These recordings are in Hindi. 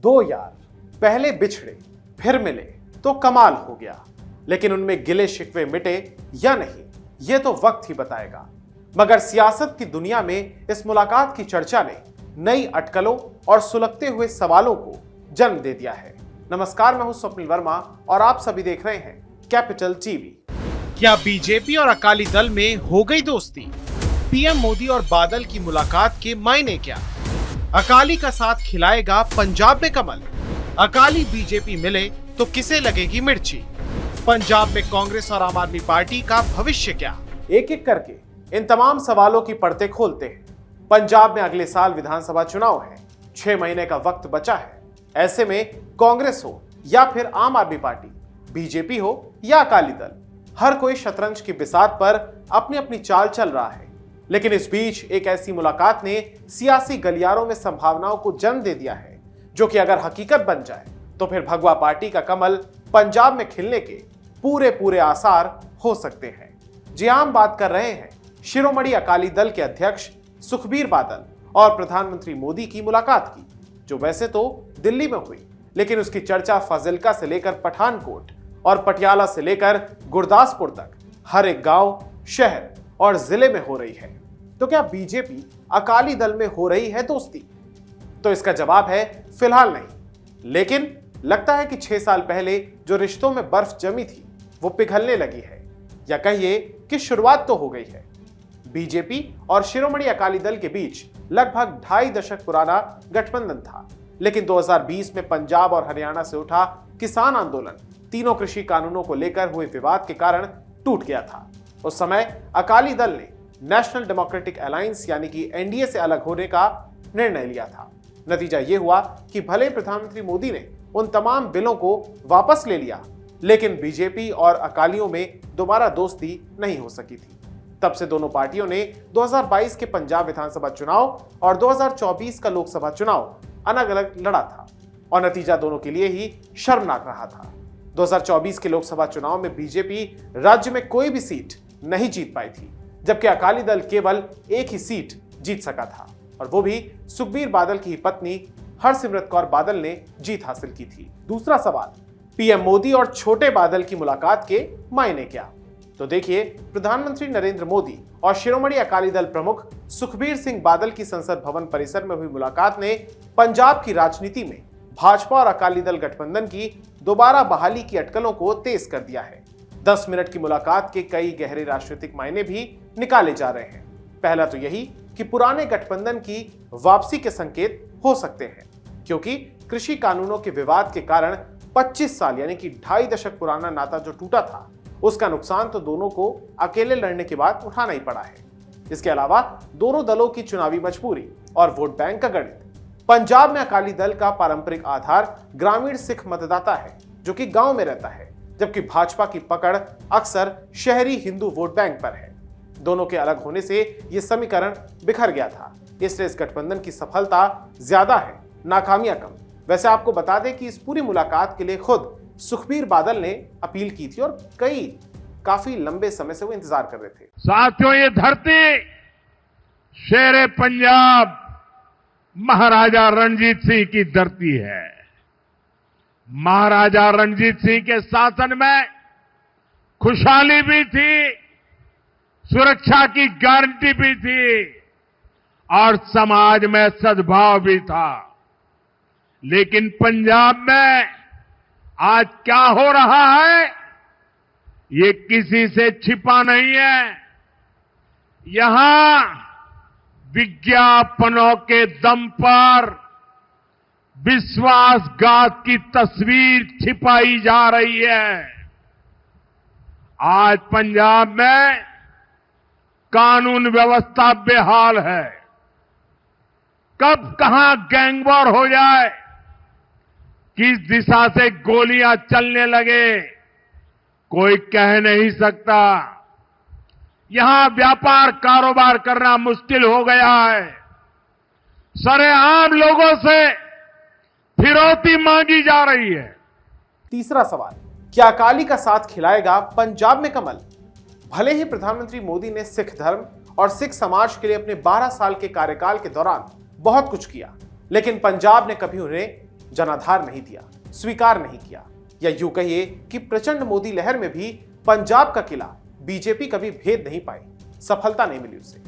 दो यार पहले बिछड़े फिर मिले तो कमाल हो गया, लेकिन उनमें गिले शिकवे मिटे या नहीं ये तो वक्त ही बताएगा। मगर सियासत की दुनिया में इस मुलाकात की चर्चा ने नई अटकलों और सुलगते हुए सवालों को जन्म दे दिया है। नमस्कार, मैं हूं स्वप्निल वर्मा और आप सभी देख रहे हैं कैपिटल टीवी। क्या बीजेपी और अकाली दल में हो गई दोस्ती? पीएम मोदी और बादल की मुलाकात के मायने क्या? अकाली का साथ खिलाएगा पंजाब में कमल? अकाली बीजेपी मिले तो किसे लगेगी मिर्ची? पंजाब में कांग्रेस और आम आदमी पार्टी का भविष्य क्या? एक एक करके इन तमाम सवालों की परतें खोलते हैं। पंजाब में अगले साल विधानसभा चुनाव है, 6 महीने का वक्त बचा है। ऐसे में कांग्रेस हो या फिर आम आदमी पार्टी, बीजेपी हो या अकाली दल, हर कोई शतरंज की बिसात पर अपनी अपनी चाल चल रहा है। लेकिन इस बीच एक ऐसी मुलाकात ने सियासी गलियारों में संभावनाओं को जन्म दे दिया है, जो कि अगर हकीकत बन जाए तो फिर भगवा पार्टी का कमल पंजाब में खिलने के पूरे आसार हो सकते हैं। जी हम बात कर रहे हैं शिरोमणि अकाली दल के अध्यक्ष सुखबीर बादल और प्रधानमंत्री मोदी की मुलाकात की, जो वैसे तो दिल्ली में हुई, लेकिन उसकी चर्चा फाजिल्का से लेकर पठानकोट और पटियाला से लेकर गुरदासपुर तक हर एक गांव, शहर और जिले में हो रही है। तो क्या बीजेपी अकाली दल में हो रही है दोस्ती? तो इसका जवाब है फिलहाल नहीं, लेकिन लगता है कि 6 साल पहले जो रिश्तों में बर्फ जमी थी वो पिघलने लगी है, या कहिए कि शुरुआत तो हो गई है। बीजेपी और शिरोमणि अकाली दल के बीच लगभग 2.5 दशक पुराना गठबंधन था, लेकिन 2020 में पंजाब और हरियाणा से उठा किसान आंदोलन तीनों कृषि कानूनों को लेकर हुए विवाद के कारण टूट गया था। उस समय अकाली दल ने नेशनल डेमोक्रेटिक अलायंस यानी कि एनडीए से अलग होने का निर्णय लिया था। नतीजा यह हुआ कि भले प्रधानमंत्री मोदी ने उन तमाम बिलों को वापस ले लिया, लेकिन बीजेपी और अकालियों में दोबारा दोस्ती नहीं हो सकी थी। तब से दोनों पार्टियों ने 2022 के पंजाब विधानसभा चुनाव और 2024 का लोकसभा चुनाव अलग अलग लड़ा था, और नतीजा दोनों के लिए ही शर्मनाक रहा था। 2024 के लोकसभा चुनाव में बीजेपी राज्य में कोई भी सीट नहीं जीत पाई थी, जबकि अकाली दल केवल एक ही सीट जीत सका था, और वो भी सुखबीर बादल की पत्नी हरसिमरत कौर बादल ने जीत हासिल की थी। दूसरा सवाल, पीएम मोदी और छोटे बादल की मुलाकात के मायने क्या? तो देखिए, प्रधानमंत्री नरेंद्र मोदी और शिरोमणि अकाली दल प्रमुख सुखबीर सिंह बादल की संसद भवन परिसर में हुई मुलाकात ने पंजाब की राजनीति में भाजपा और अकाली दल गठबंधन की दोबारा बहाली की अटकलों को तेज कर दिया है। 10 मिनट की मुलाकात के कई गहरे राजनीतिक मायने भी निकाले जा रहे हैं। पहला तो यही कि पुराने गठबंधन की वापसी के संकेत हो सकते हैं, क्योंकि कृषि कानूनों के विवाद के कारण 25 साल यानी कि 2.5 दशक पुराना नाता जो टूटा था, उसका नुकसान तो दोनों को अकेले लड़ने के बाद उठाना ही पड़ा है। इसके अलावा दोनों दलों की चुनावी मजबूरी और वोट बैंक का गणित। पंजाब में अकाली दल का पारंपरिक आधार ग्रामीण सिख मतदाता है, जो कि गांव में रहता है, जबकि भाजपा की पकड़ अक्सर शहरी हिंदू वोट बैंक पर है। दोनों के अलग होने से यह समीकरण बिखर गया था, इसलिए इस गठबंधन की सफलता ज्यादा है, नाकामियां कम। वैसे आपको बता दें कि इस पूरी मुलाकात के लिए खुद सुखबीर बादल ने अपील की थी और काफी लंबे समय से वो इंतजार कर रहे थे। साथियों, ये धरती शेरे पंजाब महाराजा रणजीत सिंह की धरती है। महाराजा रणजीत सिंह के शासन में खुशहाली भी थी, सुरक्षा की गारंटी भी थी और समाज में सद्भाव भी था। लेकिन पंजाब में आज क्या हो रहा है, ये किसी से छिपा नहीं है। यहां विज्ञापनों के दम पर विश्वासघात की तस्वीर छिपाई जा रही है। आज पंजाब में कानून व्यवस्था बेहाल है। कब कहां गैंगवॉर हो जाए, किस दिशा से गोलियां चलने लगे, कोई कह नहीं सकता। यहां व्यापार कारोबार करना मुश्किल हो गया है। सरेआम लोगों से फिरौती मांगी जा रही है। तीसरा सवाल, क्या अकाली का साथ खिलाएगा पंजाब में कमल? भले ही प्रधानमंत्री मोदी ने सिख धर्म और सिख समाज के लिए अपने 12 साल के कार्यकाल के दौरान बहुत कुछ किया, लेकिन पंजाब ने कभी उन्हें जनाधार नहीं दिया, स्वीकार नहीं किया, या यूं कहिए कि प्रचंड मोदी लहर में भी पंजाब का किला बीजेपी कभी भेद नहीं पाई, सफलता नहीं मिली उसे।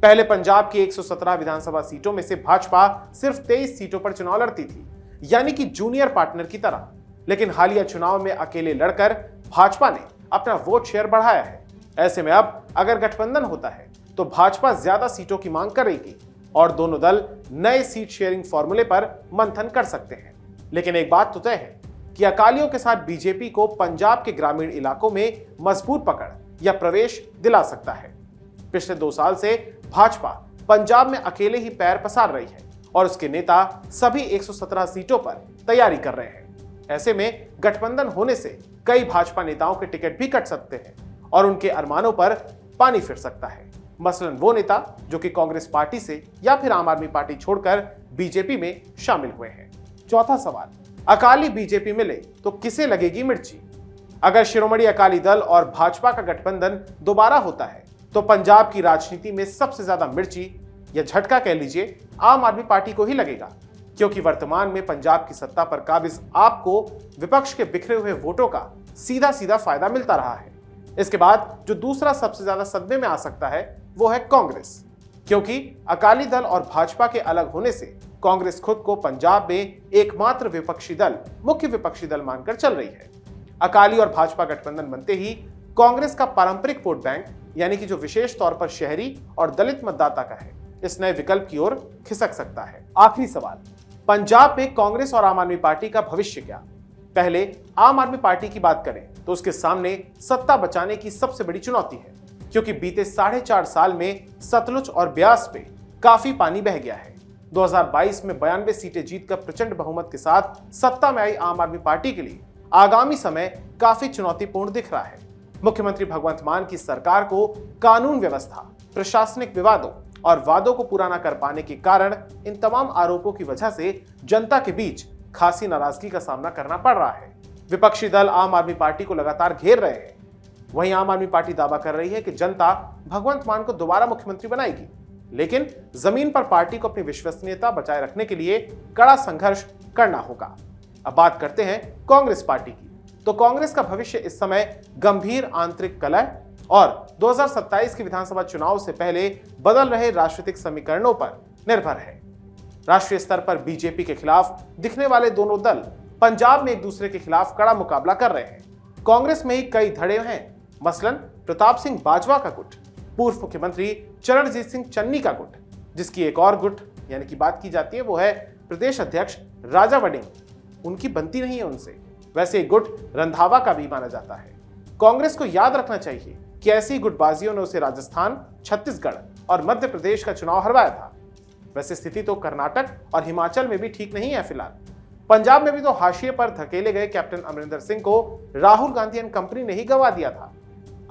पहले पंजाब की 117 विधानसभा सीटों में से भाजपा सिर्फ 23 सीटों पर चुनाव लड़ती थी, यानी कि जूनियर पार्टनर की तरह। लेकिन हालिया चुनाव में अकेले लड़कर भाजपा ने अपना वोट शेयर बढ़ाया है। ऐसे में अब अगर गठबंधन होता है तो भाजपा ज्यादा सीटों की मांग करेगी और दोनों दल नए सीट शेयरिंग फॉर्मूले पर मंथन कर सकते हैं। लेकिन एक बात तो तय है कि अकालियों के साथ बीजेपी को पंजाब के ग्रामीण इलाकों में मजबूत पकड़ या प्रवेश दिला सकता है। पिछले 2 साल से भाजपा पंजाब में अकेले ही पैर पसार रही है और उसके नेता सभी 117 सीटों पर तैयारी कर रहे हैं। ऐसे में गठबंधन होने से कई भाजपा नेताओं के टिकट भी कट सकते हैं और उनके अरमानों पर पानी फिर सकता है। मसलन वो नेता जो कि कांग्रेस पार्टी से या फिर आम आदमी पार्टी छोड़कर बीजेपी में शामिल हुए हैं। चौथा सवाल, अकाली बीजेपी मिले तो किसे लगेगी मिर्ची? अगर शिरोमणि अकाली दल और भाजपा का गठबंधन दोबारा होता है तो पंजाब की राजनीति में सबसे ज्यादा मिर्ची या झटका कह लीजिए आम आदमी पार्टी को ही लगेगा, क्योंकि वर्तमान में पंजाब की सत्ता पर काबिज आपको विपक्ष के बिखरे हुए वोटों का सीधा सीधा फायदा मिलता रहा है। इसके बाद जो दूसरा सबसे ज्यादा सदमे में आ सकता है वो है कांग्रेस, क्योंकि अकाली दल और भाजपा के अलग होने से कांग्रेस खुद को पंजाब में एकमात्र विपक्षी दल, मुख्य विपक्षी दल मानकर चल रही है। अकाली और भाजपा गठबंधन बनते ही कांग्रेस का पारंपरिक वोट बैंक, यानी कि जो विशेष तौर पर शहरी और दलित मतदाता का है, इस नए विकल्प की ओर खिसक सकता है। आखिरी सवाल, पंजाब में कांग्रेस और आम आदमी पार्टी का भविष्य क्या? पहले आम आदमी पार्टी की बात करें तो उसके सामने सत्ता बचाने की सबसे बड़ी चुनौती है, क्योंकि बीते 4.5 साल में सतलुज और ब्यास पे काफी पानी बह गया है। 2022 में 92 सीटें जीतकर प्रचंड बहुमत के साथ सत्ता में आई आम आदमी पार्टी के लिए आगामी समय काफी चुनौतीपूर्ण दिख रहा है। मुख्यमंत्री भगवंत मान की सरकार को कानून व्यवस्था, प्रशासनिक विवादों और वादों को पूरा न कर पाने के कारण इन तमाम आरोपों की वजह से जनता के बीच खासी नाराजगी का सामना करना पड़ रहा है। विपक्षी दल आम आदमी पार्टी को लगातार घेर रहे हैं। वहीं आम आदमी पार्टी दावा कर रही है कि जनता भगवंत मान को दोबारा मुख्यमंत्री बनाएगी, लेकिन जमीन पर पार्टी को अपनी विश्वसनीयता बचाए रखने के लिए कड़ा संघर्ष करना होगा। अब बात करते हैं कांग्रेस पार्टी की, तो कांग्रेस का भविष्य इस समय गंभीर आंतरिक कलह और 2027 के विधानसभा चुनाव से पहले बदल रहे राजनीतिक समीकरणों पर निर्भर है। राष्ट्रीय स्तर पर बीजेपी के खिलाफ दिखने वाले दोनों दल पंजाब में एक दूसरे के खिलाफ कड़ा मुकाबला कर रहे हैं। कांग्रेस में ही कई धड़े हैं, मसलन प्रताप सिंह बाजवा का गुट, पूर्व मुख्यमंत्री चरणजीत सिंह चन्नी का गुट, जिसकी एक और गुट यानी कि बात की जाती है वो है प्रदेश अध्यक्ष राजा वड़िंग। उनकी बनती नहीं है उनसे। वैसे एक गुट रंधावा का भी माना जाता है। कांग्रेस को याद रखना चाहिए कि ऐसी गुटबाजियों ने उसे राजस्थान, छत्तीसगढ़ और मध्य प्रदेश का चुनाव हरवाया था। वैसे स्थिति तो कर्नाटक और हिमाचल में भी ठीक नहीं है फिलहाल। पंजाब में भी तो हाशिए पर धकेले गए कैप्टन अमरिंदर सिंह को राहुल गांधी एंड कंपनी ने ही गंवा दिया था।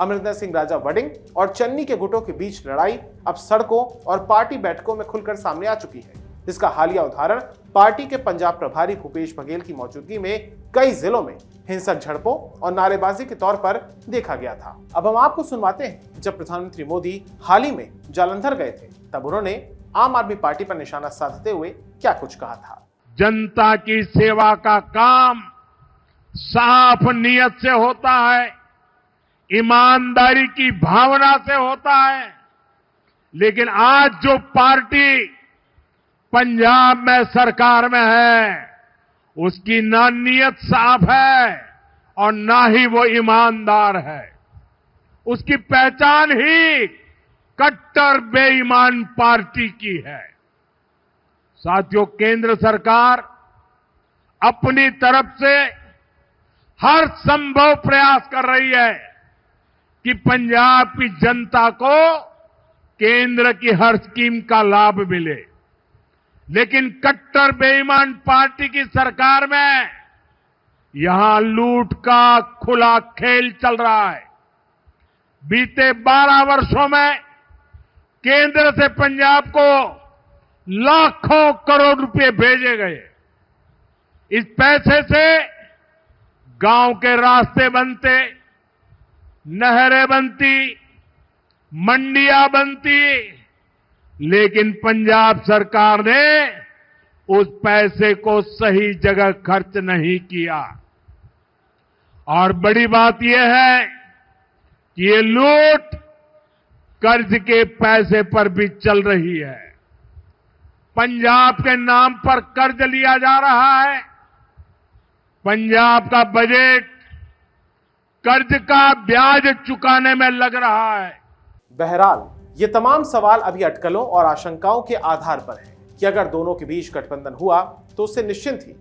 अमरिंदर सिंह, राजा वड़िंग और चन्नी के गुटों के बीच लड़ाई अब सड़कों और पार्टी बैठकों में खुलकर सामने आ चुकी है, जिसका हालिया उदाहरण पार्टी के पंजाब प्रभारी भूपेश बघेल की मौजूदगी में कई जिलों में हिंसक झड़पों और नारेबाजी के तौर पर देखा गया था। अब हम आपको सुनवाते हैं जब प्रधानमंत्री मोदी हाल ही में जालंधर गए थे, तब उन्होंने आम आदमी पार्टी पर निशाना साधते हुए क्या कुछ कहा था। जनता की सेवा का काम साफ नियत से होता है, ईमानदारी की भावना से होता है, लेकिन आज जो पार्टी पंजाब में सरकार में है उसकी ना नियत साफ है और ना ही वो ईमानदार है। उसकी पहचान ही कट्टर बेईमान पार्टी की है। साथियों, केंद्र सरकार अपनी तरफ से हर संभव प्रयास कर रही है कि पंजाब की जनता को केंद्र की हर स्कीम का लाभ मिले, लेकिन कट्टर बेईमान पार्टी की सरकार में यहां लूट का खुला खेल चल रहा है। बीते 12 वर्षों में केंद्र से पंजाब को लाखों करोड़ रुपए भेजे गए। इस पैसे से गांव के रास्ते बनते, नहरें बनती, मंडियां बनती, लेकिन पंजाब सरकार ने उस पैसे को सही जगह खर्च नहीं किया। और बड़ी बात यह है कि ये लूट कर्ज के पैसे पर भी चल रही है। पंजाब के नाम पर कर्ज लिया जा रहा है। पंजाब का बजट कर्ज का ब्याज चुकाने में लग रहा है। बहरहाल ये तमाम सवाल अभी अटकलों और आशंकाओं के आधार पर है कि अगर दोनों के बीच गठबंधन हुआ तो उससे निश्चिंत ही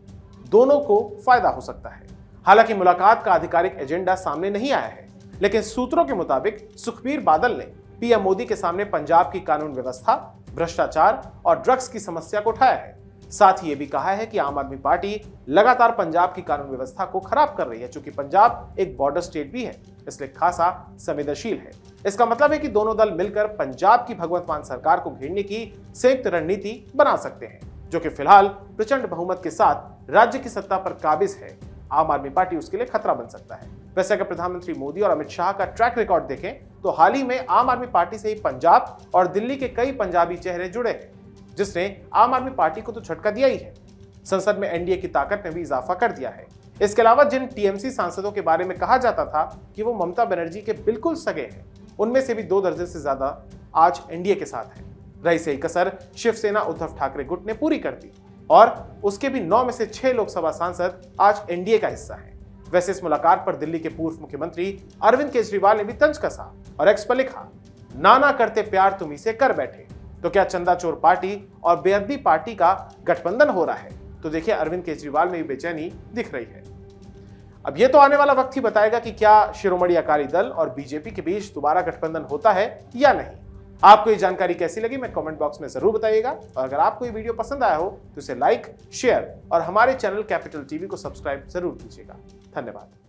दोनों को फायदा हो सकता है। हालांकि मुलाकात का आधिकारिक एजेंडा सामने नहीं आया है, लेकिन सूत्रों के मुताबिक सुखबीर बादल ने पीएम मोदी के सामने पंजाब की कानून व्यवस्था, भ्रष्टाचार और ड्रग्स की समस्या को उठाया है। साथ ही ये भी कहा है कि आम आदमी पार्टी लगातार पंजाब की कानून व्यवस्था को खराब कर रही है, क्योंकि पंजाब एक बॉर्डर स्टेट भी है, इसलिए खासा संवेदनशील है। इसका मतलब है कि दोनों दल मिलकर पंजाब की भगवंत मान सरकार को घेरने की संयुक्त रणनीति बना सकते हैं, जो कि फिलहाल प्रचंड बहुमत के साथ राज्य की सत्ता पर काबिज है। आम आदमी पार्टी उसके लिए खतरा बन सकता है। वैसे अगर प्रधानमंत्री मोदी और अमित शाह का ट्रैक रिकॉर्ड देखें तो हाल ही में आम आदमी पार्टी से ही पंजाब और दिल्ली के कई पंजाबी चेहरे जुड़े हैं, जिसने आम आदमी पार्टी को तो झटका दिया ही है, संसद में एनडीए की ताकत में भी इजाफा कर दिया है। इसके अलावा जिन टीएमसी सांसदों के बारे में कहा जाता था कि वो ममता बनर्जी के बिल्कुल सगे हैं, उनमें से भी 2 दर्जन से ज्यादा आज एनडीए के साथ हैं। रही सही कसर शिवसेना उद्धव ठाकरे गुट ने पूरी कर दी और उसके भी 9 में से 6 लोकसभा सांसद आज एनडीए का हिस्सा हैं। वैसे इस मुलाकात पर दिल्ली के पूर्व मुख्यमंत्री अरविंद केजरीवाल ने भी तंज कसा और एक्स पर लिखा, नाना करते प्यार तुम इसे कर बैठे। तो क्या चंदा चोर पार्टी और बेअदबी पार्टी का गठबंधन हो रहा है? तो देखिए अरविंद केजरीवाल में भी बेचैनी दिख रही है। अब ये तो आने वाला वक्त ही बताएगा कि क्या शिरोमणि अकाली दल और बीजेपी के बीच दोबारा गठबंधन होता है या नहीं। आपको ये जानकारी कैसी लगी मैं कमेंट बॉक्स में जरूर बताइएगा, और अगर आपको ये वीडियो पसंद आया हो तो इसे लाइक, शेयर और हमारे चैनल कैपिटल टीवी को सब्सक्राइब जरूर कीजिएगा। धन्यवाद।